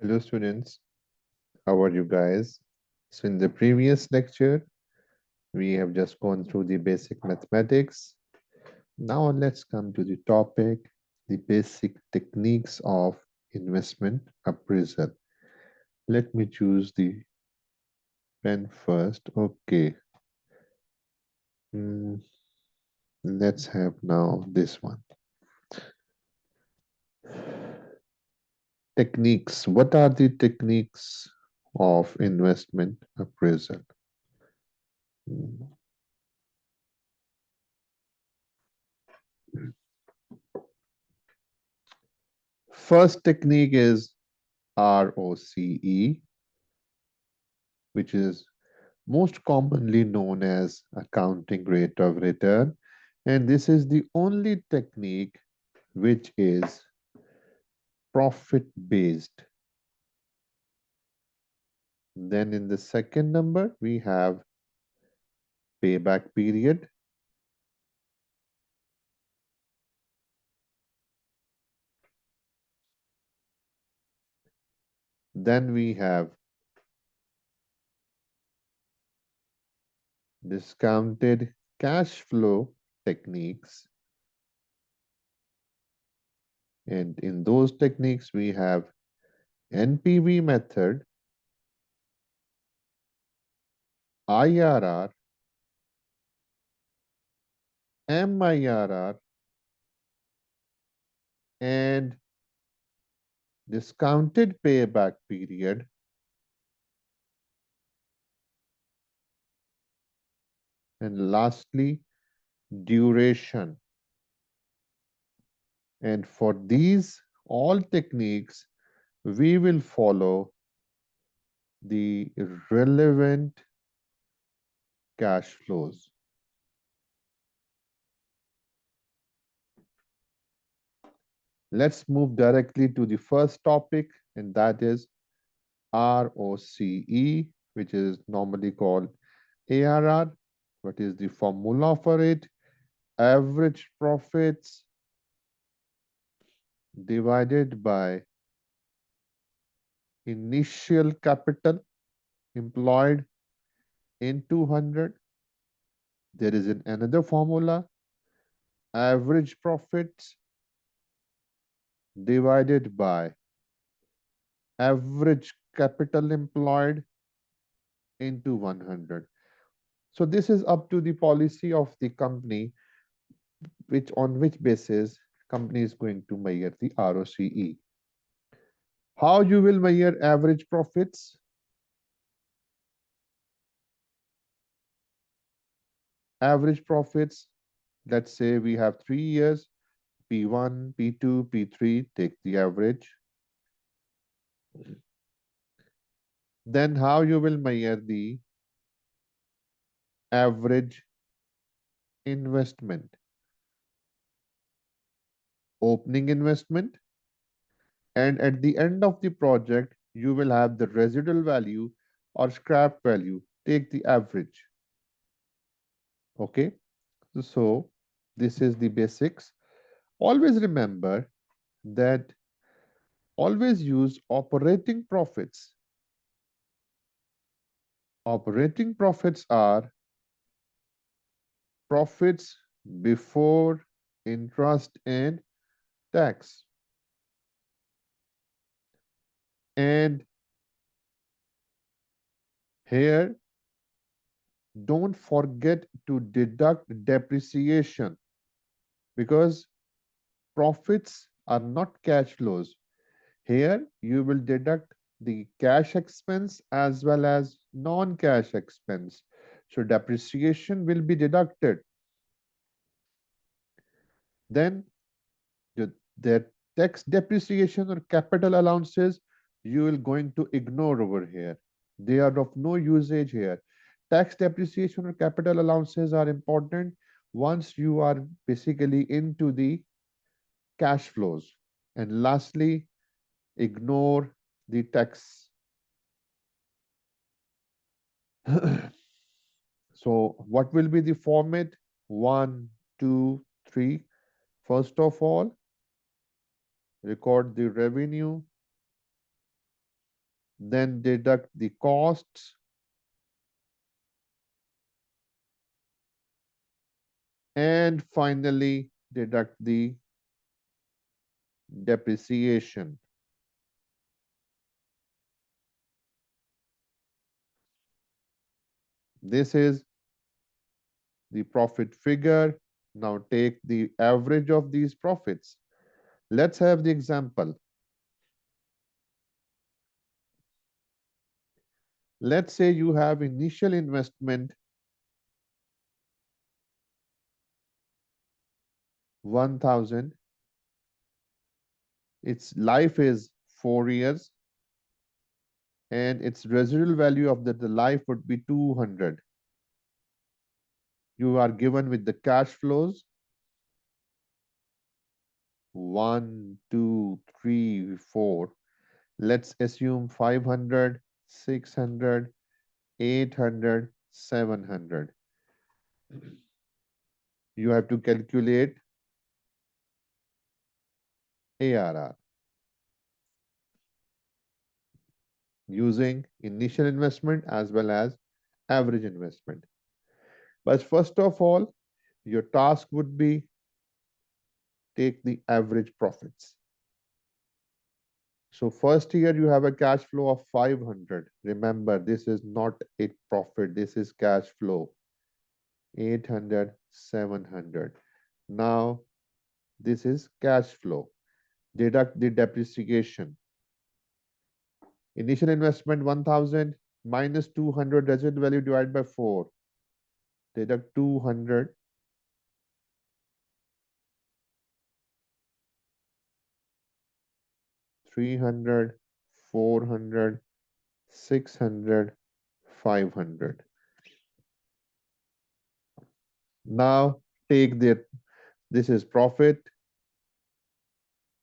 Hello students, how are you guys? So in the previous lecture, we have just gone through the basic mathematics. Now let's come to the topic, the basic techniques of investment appraisal. Let me choose the pen first. Okay, Hmm, let's have now this one. Techniques. What are the techniques of investment appraisal? Hmm, First technique is ROCE, which is most commonly known as accounting rate of return, and this is the only technique which is profit based. Then in the second number we have payback period. Then we have discounted cash flow techniques, and in those techniques we have NPV method, IRR, MIRR, and discounted payback period, and lastly duration. And for these all techniques, we will follow the relevant cash flows. Let's move directly to the first topic, and that is ROCE, which is normally called ARR. What is the formula for it? Average profits divided by initial capital employed into 100. There is another formula, average profits divided by average capital employed into 100. So this is up to the policy of the company, which on which basis company is going to measure the ROCE. How you will measure average profits? Average profits, let's say we have 3 years, P1, P2, P3, take the average. Then how you will measure the average investment? Opening investment, and at the end of the project you will have the residual value or scrap value. Take the average. Okay, so this is the basics. Always remember that always use operating profits. Operating profits are profits before interest and tax. And here, don't forget to deduct depreciation, because profits are not cash flows. Here, you will deduct the cash expense as well as non-cash expense. So depreciation will be deducted. Then the tax depreciation or capital allowances, you will going to ignore over here. They are of no usage here. Tax depreciation or capital allowances are important once you are basically into the cash flows. And lastly, ignore the tax. So what will be the format? One, two, three. First of all, record the revenue. then deduct the costs, and finally deduct the depreciation. This is the profit figure. Now take the average of these profits. Let's have the example. Let's say you have initial investment 1000. Its life is 4 years and its residual value of the life would be 200. You are given with the cash flows 1, 2, 3, 4. Let's assume 500, 600, 800, 700. You have to calculate ARR using initial investment as well as average investment. But first of all, your task would be take the average profits. So first year you have a cash flow of 500. Remember, this is not a profit, this is cash flow. 800, 700. Now this is cash flow. Deduct the depreciation. Initial investment 1000 minus 200 residual value divided by 4. Deduct 200. 300, 400, 600, 500. Now take their, this is profit,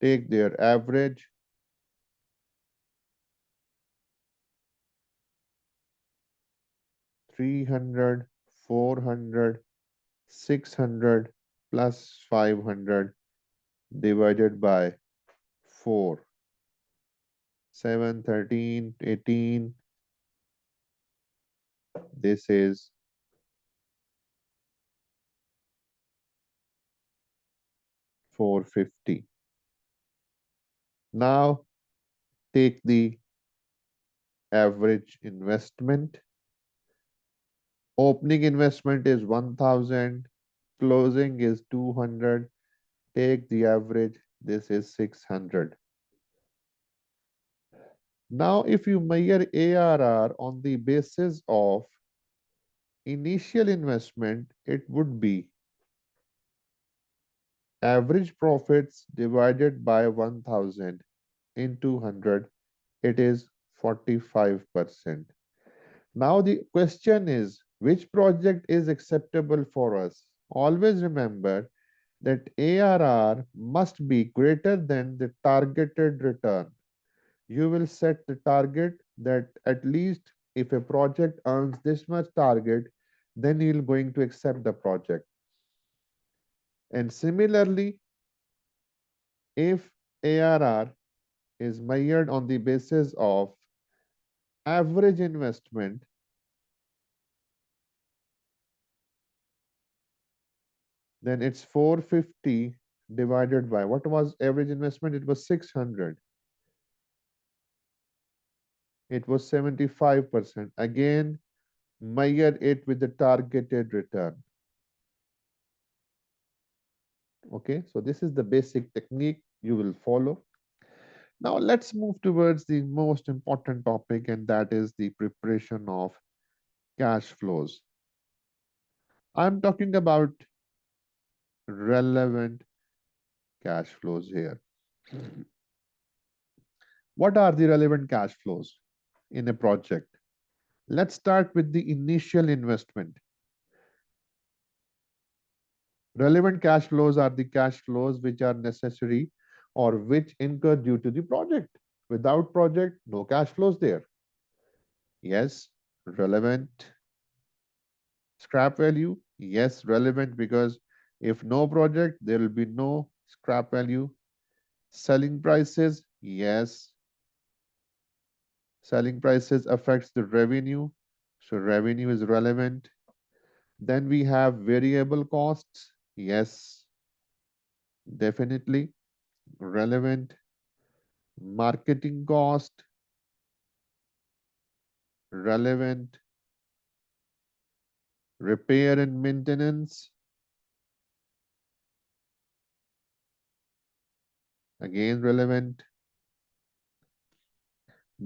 take their average. 300, 400, 600 plus 500 divided by 4. 7, 13, 18. This is 450. Now take the average investment. Opening investment is 1000, closing is 200. Take the average, this is 600. Now if you measure ARR on the basis of initial investment, it would be average profits divided by 1000 into 100, it is 45%. Now the question is, which project is acceptable for us? Always remember that ARR must be greater than the targeted return. You will set the target that at least if a project earns this much target, then you're going to accept the project. And similarly, if ARR is measured on the basis of average investment, then it's 450 divided by, what was average investment? It was 600. It was 75%. Again, measure it with the targeted return. Okay, so this is the basic technique you will follow. Now let's move towards the most important topic, and that is the preparation of cash flows. I'm talking about relevant cash flows here. What are the relevant cash flows in a project? Let's start with the initial investment. Relevant cash flows are the cash flows which are necessary or which incur due to the project. Without project, no cash flows there. Yes, relevant. Scrap value, yes, relevant, because if no project, there will be no scrap value. Selling prices, yes. Selling prices affects the revenue, so revenue is relevant. Then we have variable costs. Yes, definitely relevant. Marketing cost, relevant. Repair and maintenance, again relevant.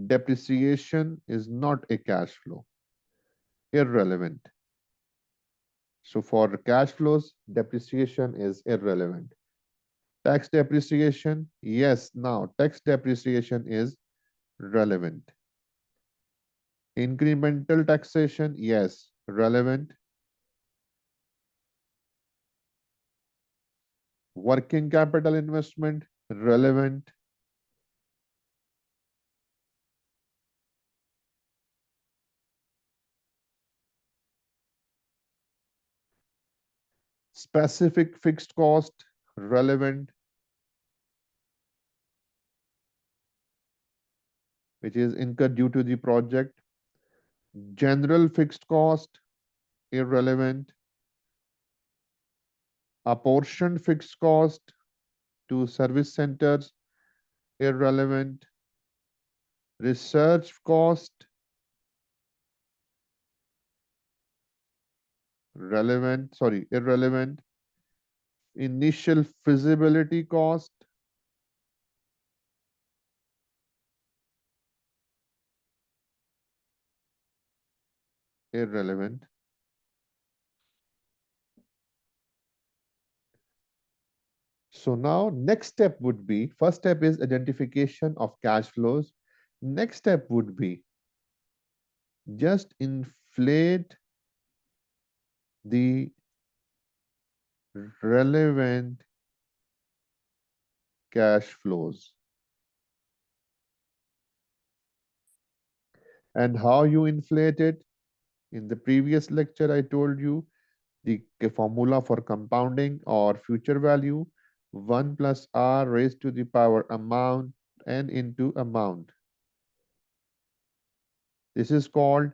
Depreciation is not a cash flow, irrelevant. So for cash flows, depreciation is irrelevant. Tax depreciation, yes, now tax depreciation is relevant. Incremental taxation, yes, relevant. Working capital investment, relevant. Specific fixed cost, relevant, which is incurred due to the project. General fixed cost, irrelevant. Apportioned fixed cost to service centers, irrelevant. Research cost, irrelevant. Initial feasibility cost, irrelevant. So now next step would be, first step is identification of cash flows. Next step would be just inflate the relevant cash flows. And how you inflate it? In the previous lecture, I told you the formula for compounding or future value, 1 plus r raised to the power amount n into amount. This is called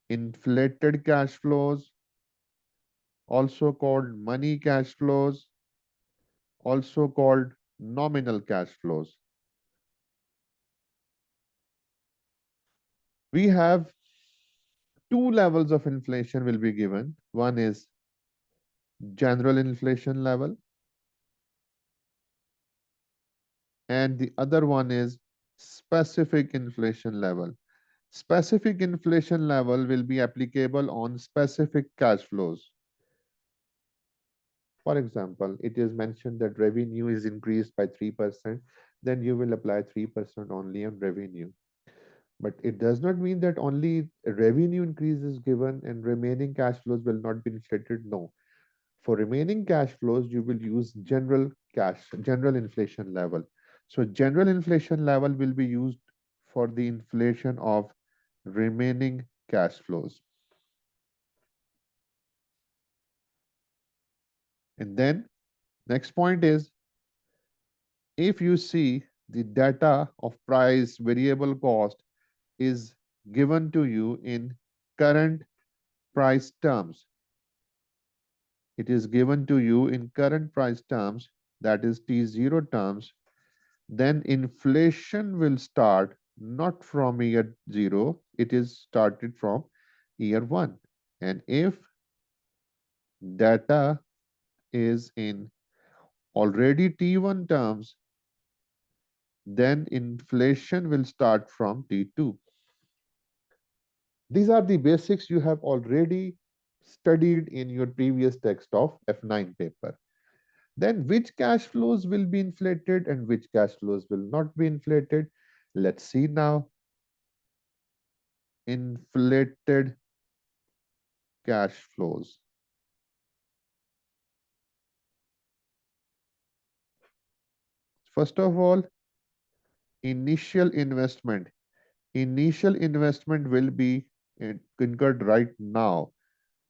inflated cash flows, also called money cash flows, also called nominal cash flows. We have two levels of inflation will be given. One is general inflation level, and the other one is specific inflation level. Specific inflation level will be applicable on specific cash flows. For example, it is mentioned that revenue is increased by 3%, then you will apply 3% only on revenue. But it does not mean that only revenue increase is given and remaining cash flows will not be inflated. No. For remaining cash flows, you will use general inflation level. So general inflation level will be used for the inflation of remaining cash flows. And then next point is, if you see the data of price variable cost is given to you in current price terms, it is given to you in current price terms, that is T0 terms, then inflation will start not from year 0, it is started from year 1. And if data is in already T1 terms, then inflation will start from T2. These are the basics you have already studied in your previous text of F9 paper. Then which cash flows will be inflated and which cash flows will not be inflated? Let's see now. Inflated cash flows. First of all, initial investment. Initial investment will be incurred right now.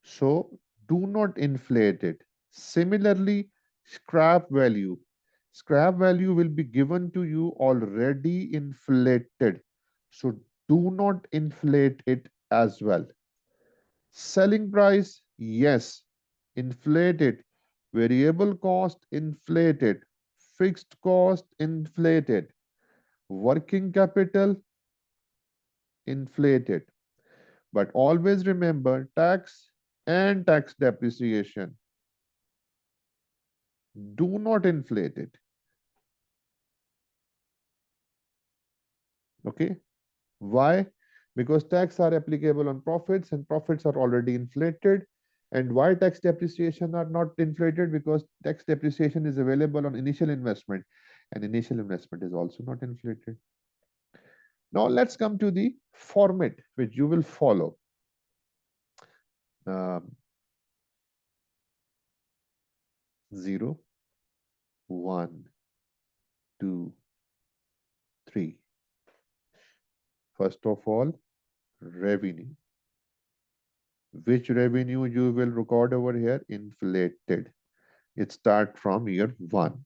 So do not inflate it. Similarly, scrap value. Scrap value will be given to you already inflated. So Do not inflate it as well. Selling price, yes, inflated. Variable cost, inflated. Fixed cost, inflated. Working capital, inflated. But always remember tax and tax depreciation. Do not inflate it. Okay? Why? Because tax are applicable on profits and profits are already inflated. And why tax depreciation are not inflated? Because tax depreciation is available on initial investment and initial investment is also not inflated. Now let's come to the format which you will follow. Um, 0, 1, 2, 3. First of all, revenue. Which revenue you will record over here? Inflated. It starts from year 1.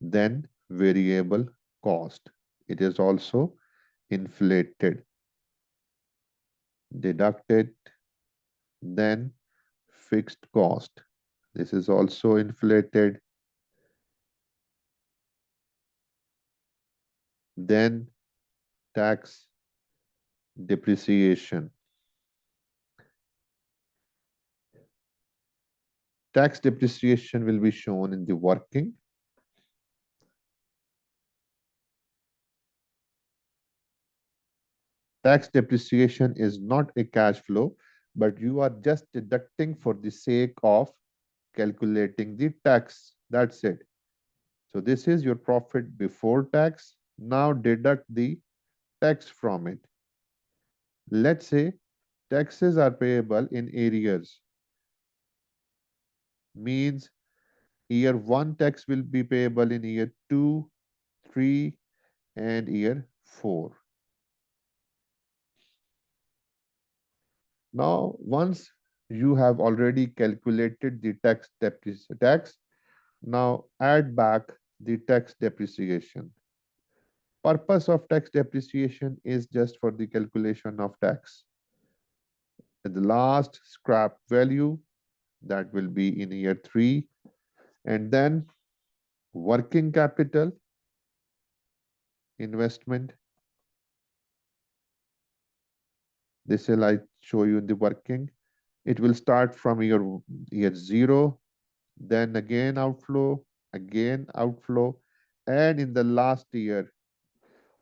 Then variable cost. It is also inflated. Deducted. Then fixed cost. This is also inflated. Then tax depreciation. Tax depreciation will be shown in the working. Tax depreciation is not a cash flow, but you are just deducting for the sake of calculating the tax. That's it. So this is your profit before tax. Now deduct the tax from it. Let's say taxes are payable in arrears. Means year 1 tax will be payable in year 2, 3 and year 4. Now once you have already calculated the tax, now add back the tax depreciation. Purpose of tax depreciation is just for the calculation of tax. And the last scrap value that will be in year 3, and then working capital investment. This will I show you in the working. It will start from year 0, then again outflow, and in the last year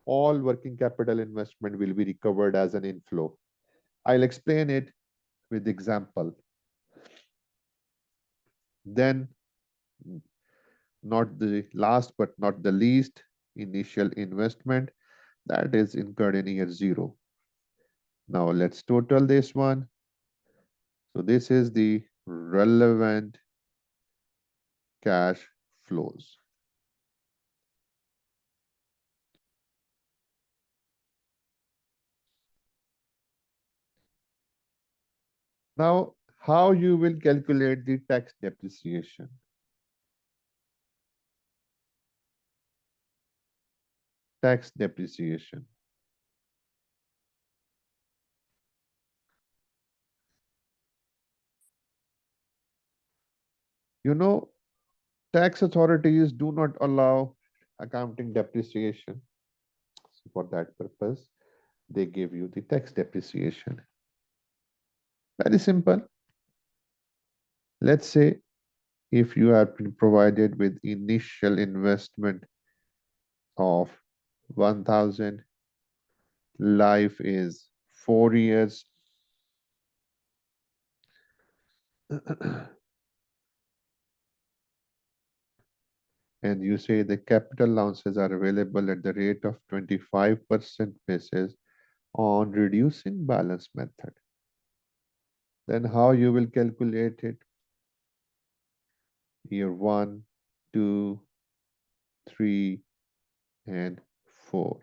all working capital investment will be recovered as an inflow. I'll explain it with example. Then, not the last but not the least, initial investment that is incurred in year 0. Now let's total this one. So this is the relevant cash flows. Now, how you will calculate the tax depreciation? Tax depreciation. You know, tax authorities do not allow accounting depreciation. So for that purpose, they give you the tax depreciation. Very simple. Let's say if you have been provided with initial investment of 1,000, life is 4 years, and you say the capital allowances are available at the rate of 25% basis on reducing balance method. Then how you will calculate it? Year 1, 2, 3, and 4.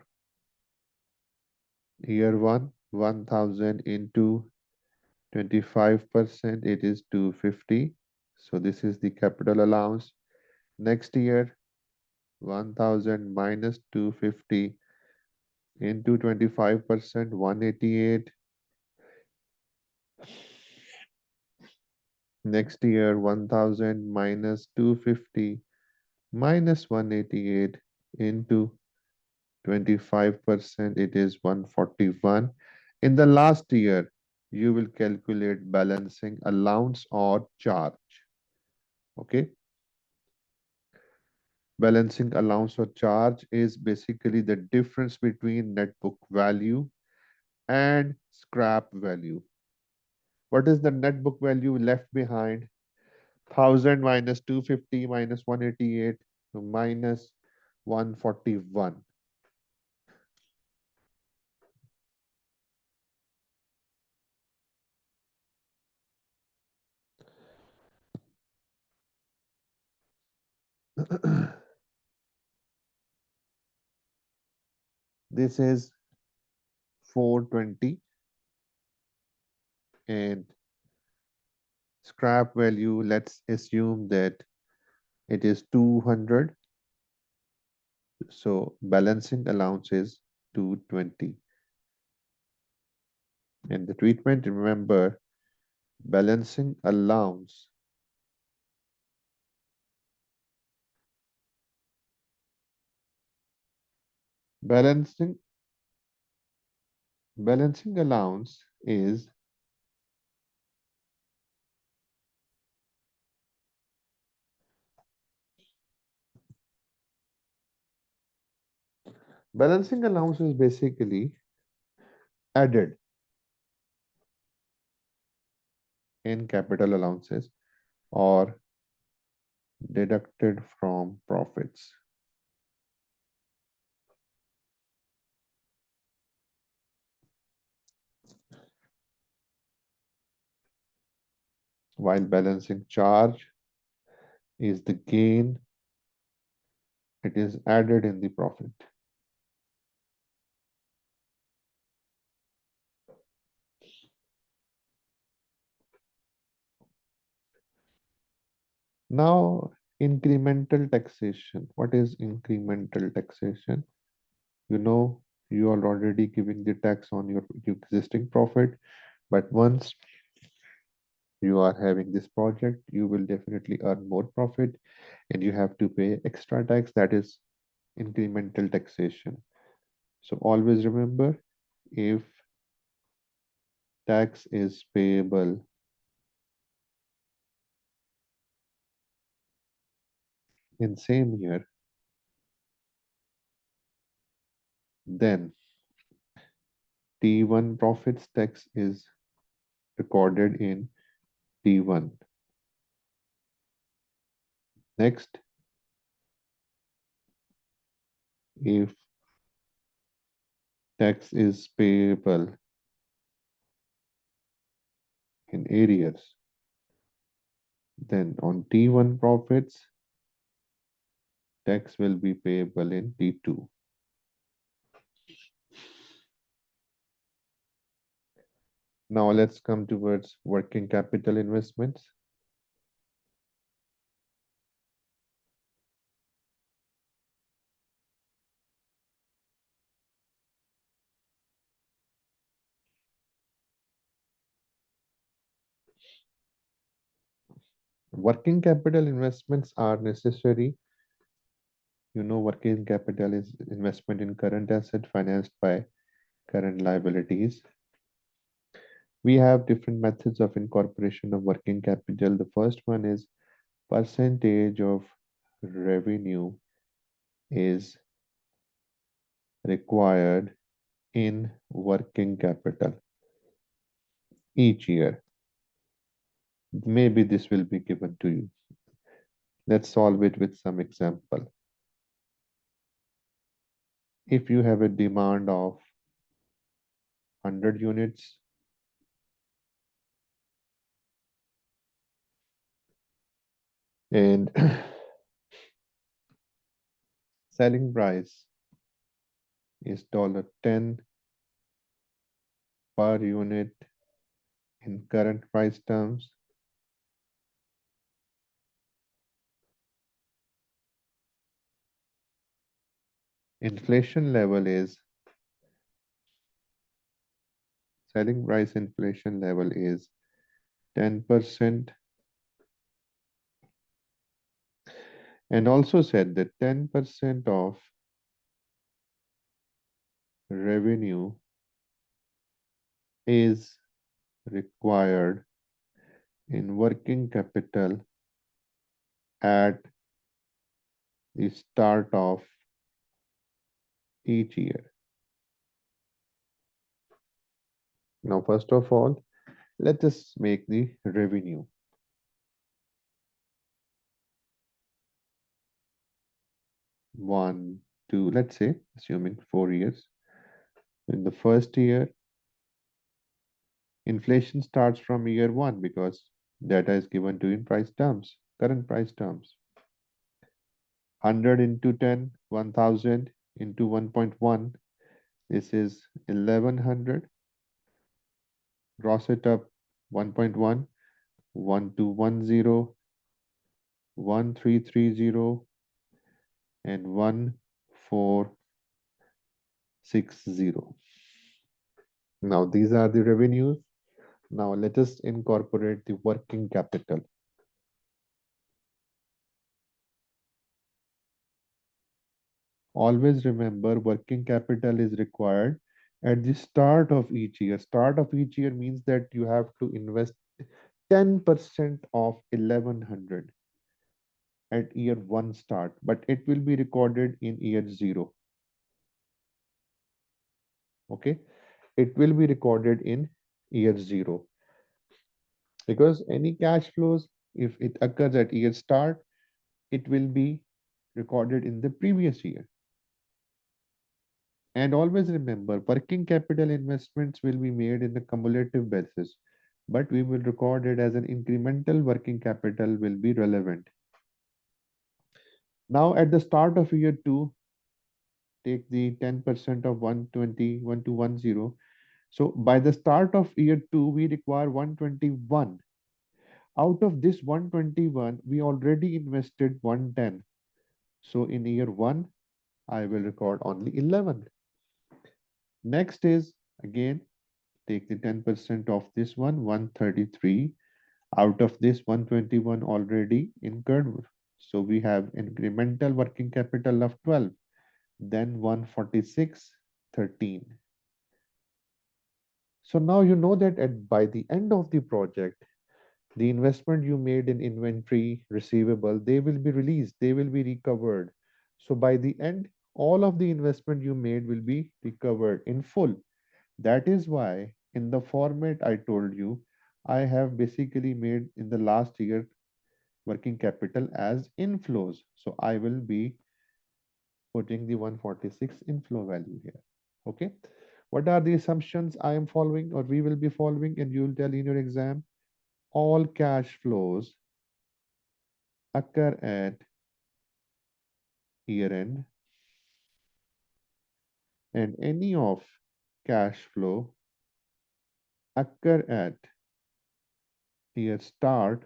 Year 1, 1,000 into 25%, it is 250. So this is the capital allowance. Next year, 1,000 minus 250 into 25%, 188. Next year, 1000 minus 250 minus 188 into 25%, it is 141. In the last year, you will calculate balancing allowance or charge. Okay. Balancing allowance or charge is basically the difference between net book value and scrap value. What is the net book value left behind? 1000 minus 250 minus 188 minus 141. This is 420, and scrap value, let's assume that it is 200. So balancing allowance is 220. And the treatment, remember, balancing allowance balancing balancing allowance is balancing allowance is basically added in capital allowances or deducted from profits. While balancing charge is the gain, it is added in the profit. Now, incremental taxation. What is incremental taxation? You know, you are already giving the tax on your existing profit, but once you are having this project, you will definitely earn more profit and you have to pay extra tax, that is incremental taxation. So always remember, if tax is payable in same year, then T1 profits tax is recorded in T1. Next, if tax is payable in arrears, then on T1 profits, tax will be payable in T2. Now let's come towards working capital investments. Working capital investments are necessary. You know, working capital is investment in current asset financed by current liabilities. We have different methods of incorporation of working capital. The first one is percentage of revenue is required in working capital each year. Maybe this will be given to you. Let's solve it with some example. If you have a demand of 100 units, and selling price is $10 per unit in current price terms, inflation level is selling price inflation level is 10%, and also said that 10% of revenue is required in working capital at the start of each year. Now, first of all, let us make the revenue. One, two, let's say, assuming 4 years. In the first year, inflation starts from year one because data is given to you in price terms, current price terms. 100 into 10, 1000 into 1.1. This is 1100. Gross it up 1.1, 1210, 1330, and 1460. Now, these are the revenues. Now, let us incorporate the working capital. Always remember, working capital is required at the start of each year. Start of each year means that you have to invest 10% of 1100 at year one start, but it will be recorded in year zero. Okay, it will be recorded in year zero because any cash flows, if it occurs at year start, it will be recorded in the previous year. And always remember, working capital investments will be made in the cumulative basis, but we will record it as an incremental working capital will be relevant. Now, at the start of year two, take the 10% of 120, 1210. So by the start of year two, we require 121. Out of this 121, we already invested 110. So in year one, I will record only 11. Next is again, take the 10% of this one, 133. Out of this 121 already incurred. So we have incremental working capital of 12, then 146, 13. So now you know that by the end of the project, the investment you made in inventory, receivable, they will be released, they will be recovered. So by the end, all of the investment you made will be recovered in full. That is why in the format I told you, I have basically made in the last year working capital as inflows. So I will be putting the 146 inflow value here. Okay. What are the assumptions I am following or we will be following, and you will tell in your exam? All cash flows occur at year end, and any of cash flow occur at year start,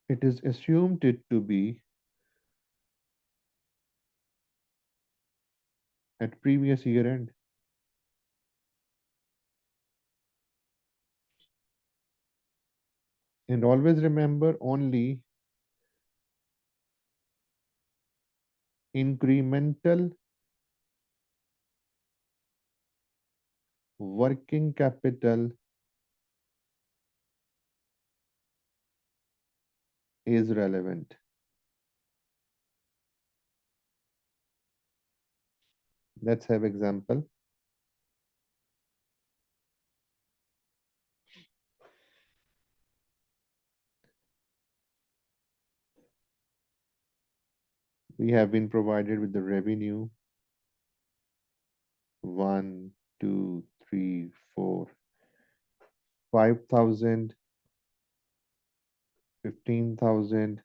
it is assumed it to be at previous year end. And always remember, only incremental working capital is relevant. Let's have example. We have been provided with the revenue 1, 2, 3, 4, 5,000, 15,000.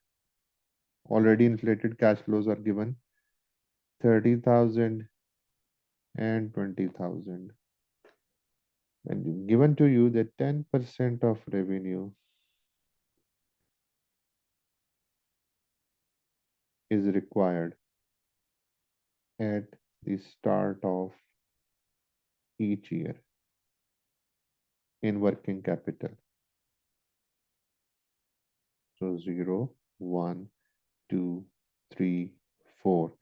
Already inflated cash flows are given 30,000 and 20,000. And given to you that 10% of revenue is required at the start of each year in working capital. So 0, 1, 2, 3, 4.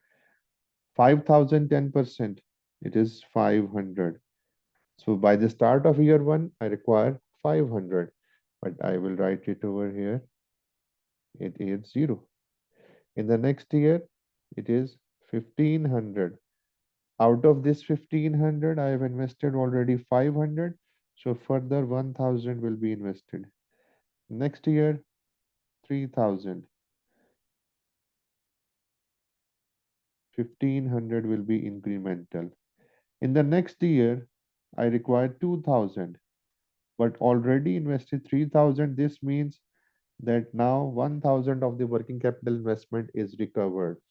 5,000, 10%. It is 500. So by the start of year 1, I require 500. But I will write it over here. It is 0. In the next year, it is 1,500. Out of this 1,500, I have invested already 500. So further 1,000 will be invested. Next year, 3,000. 1,500 will be incremental. In the next year, I require 2,000, but already invested 3,000. This means that now 1,000 of the working capital investment is recovered.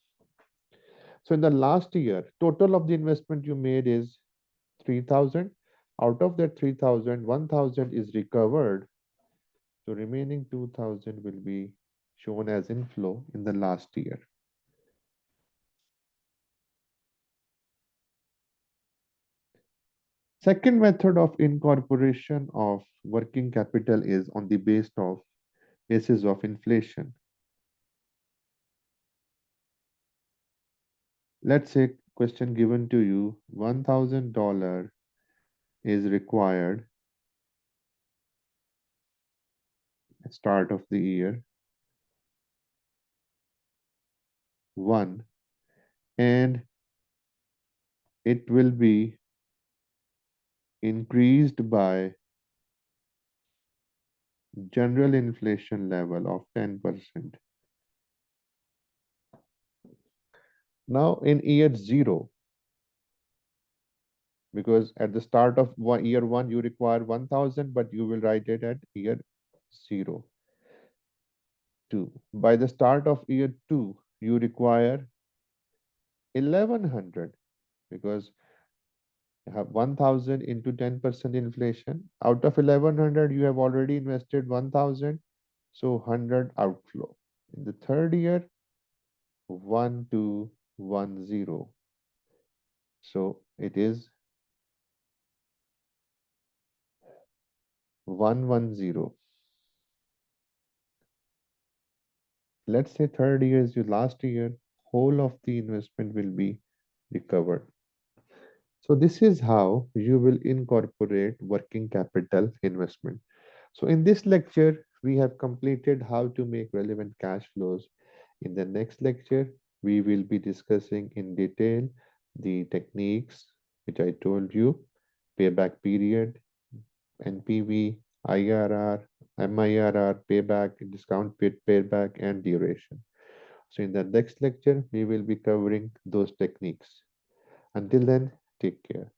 So in the last year, total of the investment you made is 3,000. Out of that 3,000, 1,000 is recovered. So remaining 2,000 will be shown as inflow in the last year. Second method of incorporation of working capital is on the basis of inflation. Let's say question given to you, $1,000 is required at start of the year, 1, and it will be increased by general inflation level of 10%. Now in year 0, because at the start of year 1 you require 1,000, but you will write it at year 0. 2. By the start of year 2, you require 1,100 because you have 1,000 into 10% inflation. Out of 1,100, you have already invested 1,000, so 100 outflow. In the third year, 1,210. So it is 110. Let's say third year is your last year, whole of the investment will be recovered. So this is how you will incorporate working capital investment. So in this lecture, we have completed how to make relevant cash flows. In the next lecture, we will be discussing in detail the techniques which I told you, payback period, NPV, IRR, MIRR, payback, discount paid payback, and duration. So in the next lecture, we will be covering those techniques. Until then, take care.